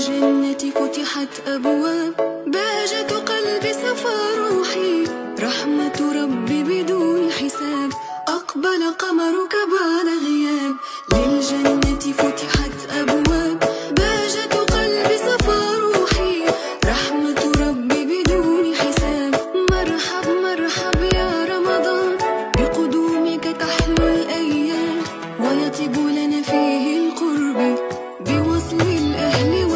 للجنة فتحت أبواب، بهجة قلبي صفى روحي، رحمة ربي بدون حساب، أقبل قمرك بعد غياب. للجنة فتحت أبواب، بهجة قلبي صفى روحي، رحمة ربي بدون حساب. مرحب مرحب يا رمضان، بقدومك تحلو الأيام، ويطيب لنا فيه القرب بوصل الأهل